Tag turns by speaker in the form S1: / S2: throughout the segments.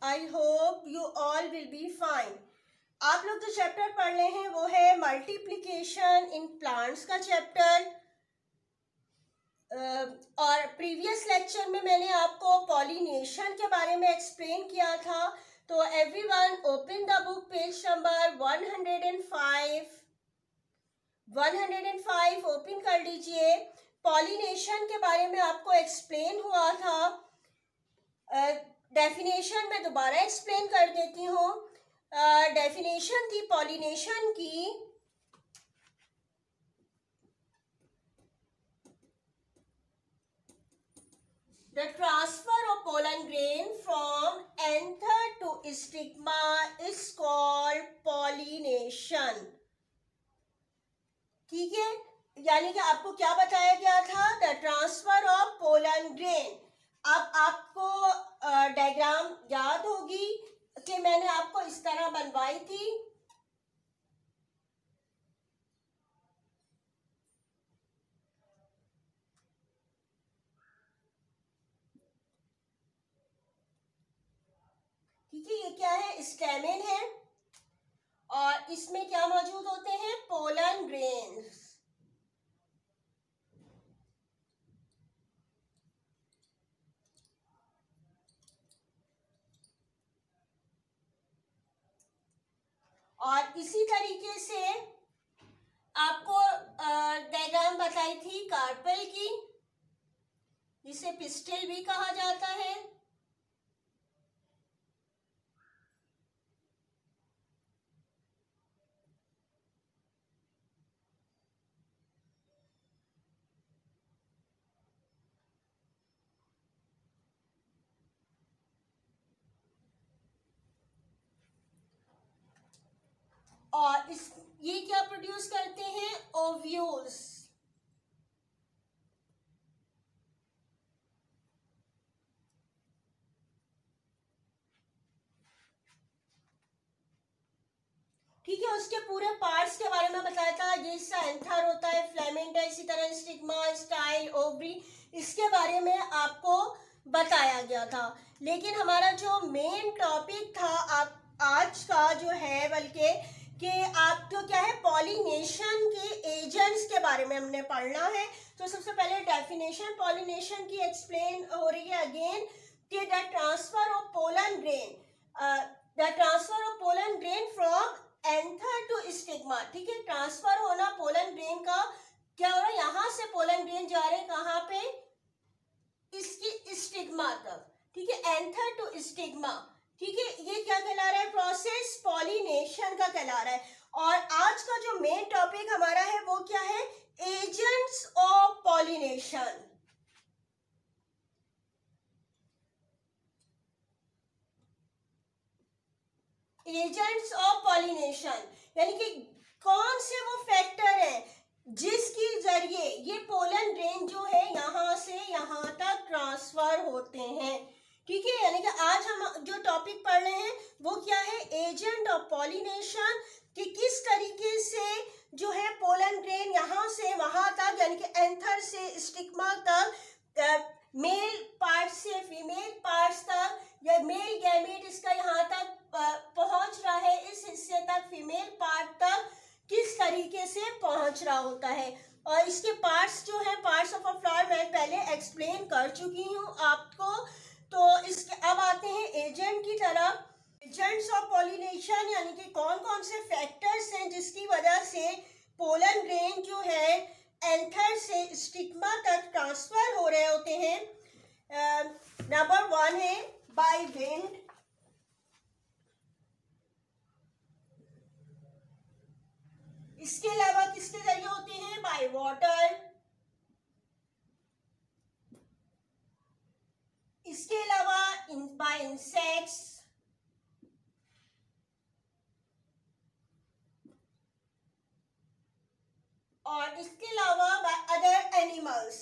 S1: I hope you all will be fine. आप लोग जो चैप्टर पढ़ रहे हैं वो है मल्टीप्लिकेशन इन प्लांट्स का चैप्टर। और प्रीवियस लेक्चर में मैंने आपको पॉलिनेशन के बारे में एक्सप्लेन किया था। तो everyone open the book page number 105 open कर लीजिए। पॉलिनेशन के बारे में आपको एक्सप्लेन हुआ था। डेफिनेशन मैं दोबारा एक्सप्लेन कर देती हूँ। डेफिनेशन थी पॉलिनेशन की, the transfer of pollen grain from anther to stigma is called pollination। ठीक है, यानी कि आपको क्या बताया गया था? The transfer of pollen grain. अब आपको डायग्राम याद होगी कि मैंने आपको इस तरह बनवाई थी। ठीक है, ये क्या है? स्टेमेन है और इसमें क्या मौजूद होते हैं? Pollen grains. और इसी तरीके से आपको डायग्राम बताई थी कार्पेल की, जिसे पिस्टिल भी कहा जाता है। और ये क्या प्रोड्यूस करते हैं? ओव्यूल्स। ठीक है, उसके पूरे पार्ट्स के बारे में बताया था। जैसा एंथर होता है, फ्लेमेंट है, इसी तरह स्टिग्मा, स्टाइल, ओवरी, इसके बारे में आपको बताया गया था। लेकिन हमारा जो मेन टॉपिक था आज का जो है, बल्कि कि आपको क्या है, पॉलिनेशन के एजेंट्स के बारे में हमने पढ़ना है। तो सबसे पहले डेफिनेशन पॉलिनेशन की एक्सप्लेन हो रही है अगेन, कि the transfer of pollen grain from anther to stigma. ठीक है, ट्रांसफर होना पोलन ग्रेन का क्या हो रहा है? यहाँ से पोलन ग्रेन जा रहे हैं कहाँ पे? इसकी स्टिग्मा तक। ठीक है, एंथर टू स्टिग्मा। ठीक है, ये क्या कहला रहा है? प्रोसेस पॉलिनेशन का कहला रहा है। और आज का जो मेन टॉपिक हमारा है वो क्या है? Agents of pollination. Agents of pollination यानी कि कौन से वो फैक्टर है जिसके जरिए ये पोलन ग्रेन जो है यहाँ से यहाँ तक ट्रांसफर होते हैं। ठीक है, यानी कि आज हम जो टॉपिक पढ़ रहे हैं वो क्या है? एजेंट ऑफ पॉलिनेशन, कि किस तरीके से जो है पोलन ग्रेन यहाँ से वहां तक, यानी कि एंथर से स्टिग्मा तक, मेल पार्ट से फीमेल पार्ट्स तक, या मेल गैमेट इसका यहाँ तक पहुंच रहा है, इस हिस्से तक, फीमेल पार्ट तक किस तरीके से पहुंच रहा होता है। और इसके पार्ट्स जो है, पार्ट्स ऑफ अ फ्लावर, मैं पहले एक्सप्लेन कर चुकी हूँ आपको। तो इसके अब आते हैं एजेंट की तरफ। एजेंट्स ऑफ पॉलिनेशन यानी कि कौन कौन से फैक्टर्स हैं जिसकी वजह से पोलन ग्रेन जो है एंथर से स्टिग्मा तक ट्रांसफर हो रहे होते हैं। नंबर 1 है बाय विंड। इसके अलावा किसके जरिए होते हैं? By water. इसके अलावा बाय इंसेक्ट्स। और इसके अलावा बाय अदर एनिमल्स।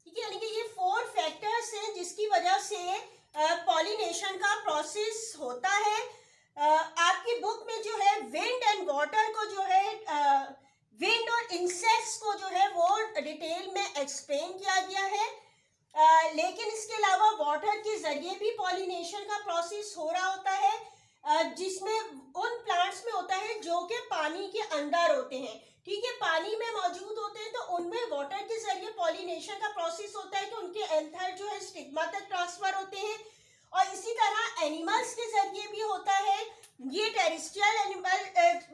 S1: ठीक है, यानी कि ये 4 फैक्टर्स हैं जिसकी वजह से पॉलिनेशन का प्रोसेस होता है। आपकी बुक में जो है विंड एंड वाटर को जो है विंड और इंसेक्ट्स को जो है वो डिटेल में एक्सप्लेन किया गया है, लेकिन इसके अलावा वाटर के जरिए भी पॉलिनेशन का प्रोसेस हो रहा होता है, जिसमें उन प्लांट्स में होता है जो कि पानी के अंदर होते हैं, ठीक है, पानी में मौजूद होते हैं, तो उनमें वाटर के जरिए पॉलिनेशन का प्रोसेस होता है कि उनके एंथर जो है स्टिग्मा तक ट्रांसफर होते हैं। और इसी तरह एनिमल्स के जरिए भी होता है, ये टेरेस्ट्रियल एनिमल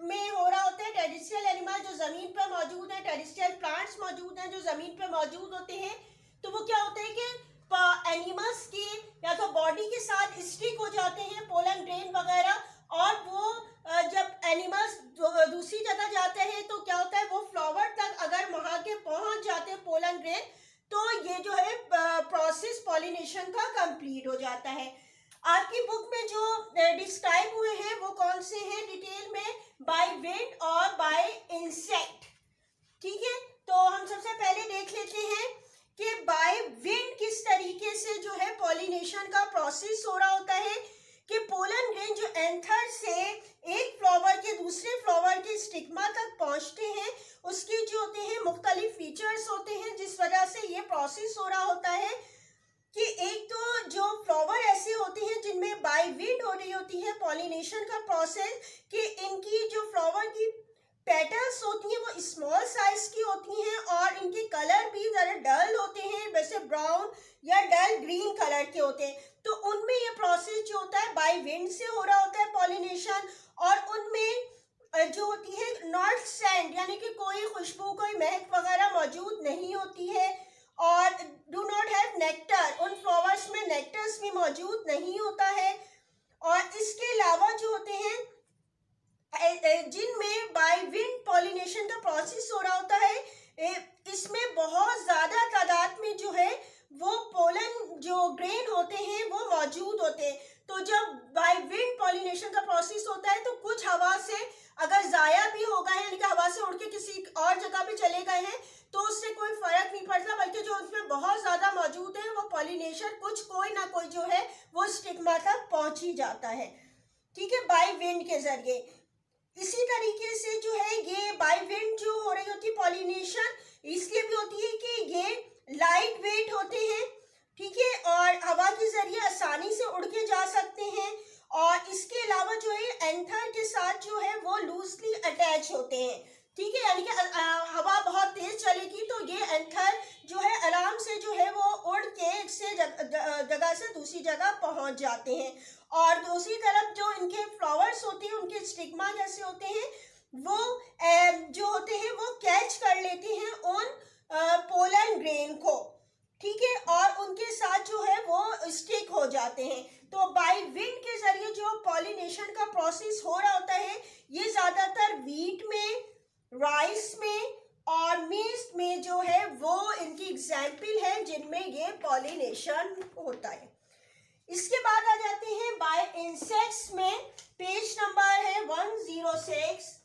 S1: में हो रहा होता है। टेरेस्ट्रियल एनिमल जो जमीन पर मौजूद है, टेरेस्ट्रियल प्लांट्स मौजूद हैं जो जमीन पर मौजूद होते हैं, तो वो क्या होता है कि एनिमल्स की या तो बॉडी के साथ स्टिक हो जाते हैं पोलन ग्रेन वगैरह, और वो जब एनिमल्स दूसरी जगह जाते हैं तो क्या होता है, वो फ्लावर तक अगर वहां के पहुंच जाते हैं पोलन ग्रेन, तो ये जो है प्रोसेस पॉलिनेशन का कंप्लीट हो जाता है। आपकी बुक में जो डिस्क्राइब हुए हैं वो कौन से हैं डिटेल में, बाय विंड और बाय इंसेक्ट, ठीक है। तो हम सबसे पहले देख लेते हैं कि बाय विंड किस तरीके से जो है पॉलिनेशन का प्रोसेस हो रहा होता है, कि पोलन ग्रेन जो एंथर से एक फ्लावर के दूसरे फ्लावर के स्टिग्मा तक पहुंचते हैं, उसके जो होते हैं मुख्तलिफ फीचर्स होते हैं, जिस वजह से ये प्रोसेस हो रहा होता है कि एक तो जो फ्लावर ऐसे होते हैं जिनमें बाय विंड हो रही होती है पॉलिनेशन का प्रोसेस, कि इनकी जो फ्लावर की पेटल्स होती हैं वो स्मॉल साइज की होती हैं और इनके कलर भी ज़रा डल होते हैं, वैसे ब्राउन या डल ग्रीन कलर के होते हैं। तो उनमें ये प्रोसेस जो होता है बाय विंड से हो रहा होता है पॉलिनेशन, और उनमें जो होती है नॉट सेंट, यानी कि कोई खुशबू कोई महक वगैरह मौजूद नहीं होती है, और डू नॉट हैव नेक्टर, उन फ्लावर्स में नेक्टर्स भी मौजूद नहीं होता है। और इसके अलावा जो होते हैं जिनमें बाय विंड पॉलिनेशन का प्रोसेस हो रहा होता है, इसमें बहुत ज़्यादा तादाद में जो है वो पोलन जो ग्रेन होते हैं वो मौजूद होते हैं। तो जब बाय विंड पॉलिनेशन का प्रोसेस होता है तो कुछ हवा से अगर ज़ाया भी हो गए, यानी कि हवा से उड़ के किसी और जगह पे चले गए हैं, तो उससे कोई फर्क नहीं पड़ता, बल्कि जो उसमें बहुत ज़्यादा मौजूद है वो पॉलिनेशन कुछ कोई ना कोई जो है वो स्टिग्मा तक पहुँच ही जाता है, ठीक है, बाय विंड के जरिए। इसी तरीके से जो है ये बाय विंड जो हो रही होती है पॉलिनेशन, इसलिए भी होती है कि ये लाइट वेट होते हैं, ठीक है, और हवा के जरिए आसानी से उड़ के जा सकते हैं, और इसके अलावा जो है एंथर के साथ जो है वो लूजली अटैच होते हैं, ठीक है, यानी कि हवा बहुत तेज चलेगी तो ये एंथर जो है आराम से जो है वो उड़ के एक से जगह से दूसरी जगह पहुंच जाते हैं। और दूसरी तरफ जो इनके फ्लावर्स होते हैं, उनके स्टिग्मा जैसे होते हैं, वो जो होते हैं वो कैच कर लेते हैं उन पोलन ग्रेन को, ठीक है, और उनके साथ जो है वो स्टिक हो जाते हैं। तो बाय विंड के जरिए जो पॉलिनेशन का प्रोसेस हो रहा होता है, ये ज़्यादातर वीट में, राइस में और मीट में जो है वो इनकी एग्जाम्पल है जिनमें ये पॉलिनेशन होता है। इसके बाद आ जाते हैं बाय इंसेक्ट्स में, पेज नंबर है 106।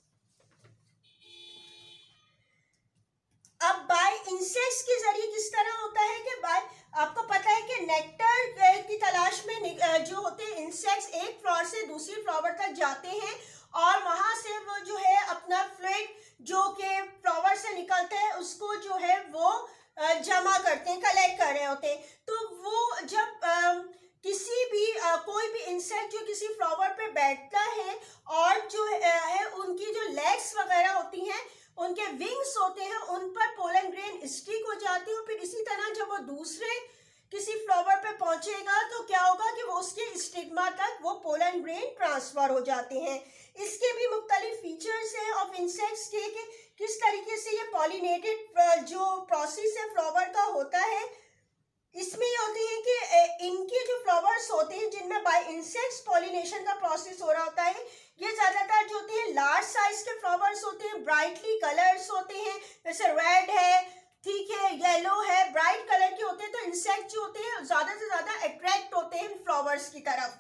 S1: अब बाय इंसेक्ट्स के जरिए किस तरह होता है कि बाय, आपको पता है कि नेक्टर की तलाश में जो होते हैं इंसेक्ट्स एक फ्लावर से दूसरी फ्लावर तक जाते हैं, और वहां से वो जो है अपना फ्लूइड जो कि फ्लावर से निकलता है उसको जो है वो जमा करते हैं, कलेक्ट कर रहे होते हैं। तो वो जब किसी भी कोई भी इंसेक्ट जो किसी फ्लावर पे बैठता है, और जो है उनकी जो लेग्स वगैरह होती हैं, उनके विंग्स होते हैं, उन पर पोलन ग्रेन स्टिक हो जाते हैं, फिर इसी तरह जब वो दूसरे किसी फ्लावर पे पहुंचेगा तो क्या होगा कि वो उसके स्टिग्मा तक वो पोलन ग्रेन ट्रांसफर हो जाते हैं। इसके भी मुख्तलिफ फीचर्स हैं ऑफ इंसेक्ट्स के, कि किस तरीके से ये पॉलिनेटेड जो प्रोसेस है फ्लावर का होता है। इसमें ये होती है कि इनके जो फ्लावर्स होते हैं जिनमें बाय इंसेक्ट्स पॉलिनेशन का प्रोसेस हो रहा होता है, ये ज़्यादातर जो होते हैं लार्ज साइज के फ्लावर्स होते हैं, ब्राइटली कलर्स होते हैं, जैसे रेड है, ठीक है, येलो है, ब्राइट कलर के होते हैं। तो इंसेक्ट जो होते हैं ज़्यादा से ज़्यादा अट्रैक्ट होते हैं फ्लावर्स की तरफ,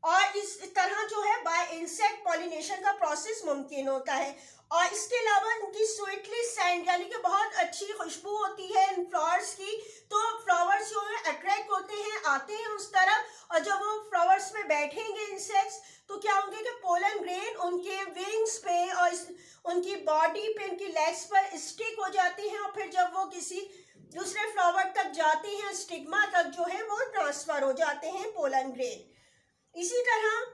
S1: और इस तरह जो है बाय इंसेक्ट पॉलिनेशन का प्रोसेस मुमकिन होता है। और इसके अलावा इनकी स्वीटली सेंट, यानी कि बहुत अच्छी खुशबू होती है इन फ्लावर्स की, तो फ्लावर्स जो है अट्रैक्ट होते हैं, आते हैं उस तरफ, और जब वो फ्लावर्स में बैठेंगे इंसेक्ट्स तो क्या होंगे कि पोलन ग्रेन उनके विंग्स पे और उनकी बॉडी पे, उनकी लेग्स पर स्टिक हो जाती हैं और फिर जब वो किसी दूसरे फ्लावर तक जाती हैं, स्टिग्मा तक जो है वो ट्रांसफर हो जाते हैं पोलन ग्रेन। इसी तरह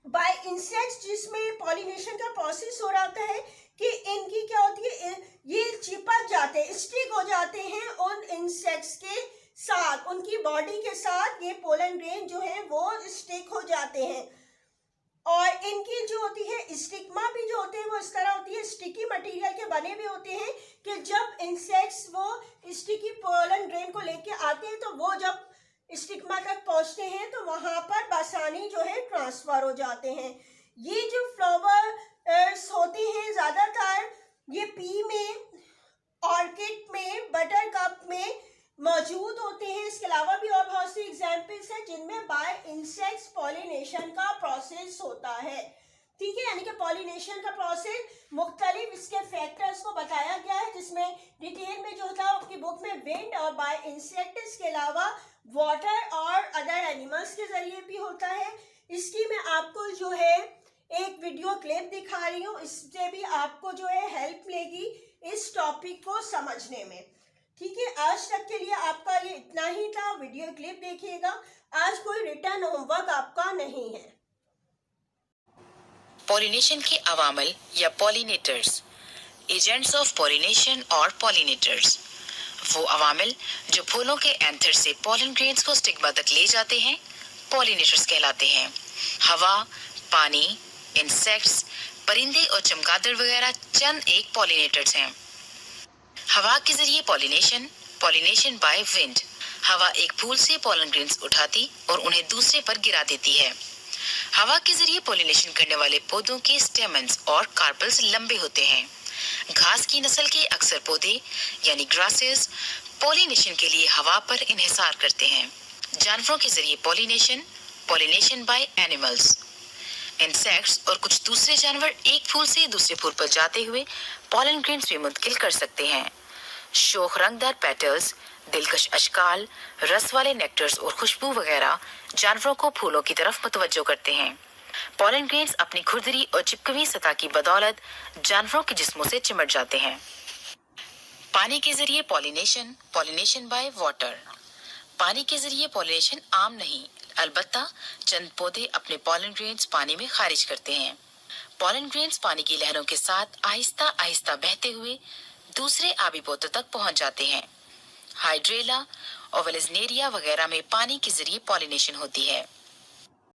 S1: बाय इंसेक्ट्स, जिसमें पॉलिनेशन का प्रोसेस हो रहा होता है कि इनकी क्या होती है, ये चिपक जाते हैं, स्टिक हो जाते हैं उन इंसेक्ट्स के साथ, उनकी बॉडी के साथ ये पोलन ग्रेन जो है वो स्टिक हो जाते हैं। और इनकी जो होती है स्टिग्मा भी जो होते हैं वो इस तरह होती है, स्टिकी मटेरियल के बने भी होते हैं कि जब इंसेक्ट्स वो स्टिकी पोलन ग्रेन को लेके आते हैं तो वो जब स्टिग्मा तक पहुंचते हैं तो वहां पर बसानी जो है ट्रांसफर हो जाते हैं। ये जो फ्लावर्स होते हैं ज्यादातर ये पी में, ऑर्किड में, बटर कप में मौजूद होते हैं। इसके अलावा भी और बहुत सी एग्जाम्पल्स हैं जिनमें बाय इंसेक्ट्स पॉलिनेशन का प्रोसेस होता है। ठीक है, यानी कि पॉलिनेशन का प्रोसेस मुख्तलिफ इसके फैक्टर्स को बताया गया है, जिसमें डिटेल में जो होता है आपकी बुक में विंड और बाय इंसेक्ट्स के अलावा वाटर और अदर एनिमल्स के जरिए भी होता है। इसकी मैं आपको जो है एक वीडियो क्लिप दिखा रही हूँ, इससे भी आपको जो है हेल्प मिलेगी इस टॉपिक को समझने में। ठीक है, आज तक के लिए आपका ये इतना ही था। वीडियो क्लिप देखिएगा, आज कोई रिटर्न होमवर्क आपका नहीं है।
S2: पॉलिनेशन के अवामिल या पॉलिनेटर्स, एजेंट्स ऑफ पॉलिनेशन और पॉलिनेटर्स, वो अवामिल जो फूलों के एंथर से पॉलन ग्रेन्स को स्टिग्मा तक ले जाते हैं, पॉलिनेटर्स कहलाते हैं। हवा, पानी, इंसेक्ट्स, परिंदे और चमगादड़ वगैरह चंद एक पॉलिनेटर्स हैं। हवा के जरिए पॉलिनेशन, पॉलिनेशन बाय विंड। हवा एक फूल से पॉलन ग्रेन्स उठाती और उन्हें दूसरे पर गिरा देती है। हवा के जरिए पॉलिनेशन करने वाले पौधों के स्टेमन्स और कार्पल्स लंबे होते हैं। घास की नस्ल के अक्सर पौधे यानी ग्रासेस पॉलिनेशन के लिए हवा पर इन्हिसार करते हैं। जानवरों के जरिए pollination, pollination by animals. Insects और कुछ दूसरे जानवर एक फूल से दूसरे फूल पर जाते हुए पॉलन ग्रेन्स भी मुंतकिल कर सकते हैं। शोख रंगदार पेटल्स, दिलकश अशकाल, रस वाले नेक्टर्स और खुशबू वगैरह जानवरों को फूलों की तरफ मुतवज्जो करते हैं। पॉलन ग्रेन्स अपनी खुरदरी और चिपकवी सतह की बदौलत जानवरों के जिस्मों से चिमट जाते हैं। पानी के जरिए पॉलिनेशन, पॉलिनेशन बाय वाटर। पानी के जरिए पॉलिनेशन आम नहीं, अलबत्ता चंद पौधे अपने पॉलन ग्रेन्स पानी में खारिज करते हैं। पॉलन ग्रेन्स पानी की लहरों के साथ आहिस्ता आहिस्ता बहते हुए दूसरे आबी पौधों तक पहुंच जाते हैं। हाइड्रेला और वेलेस्नेरिया वगैरह में पानी के जरिए पॉलिनेशन होती है।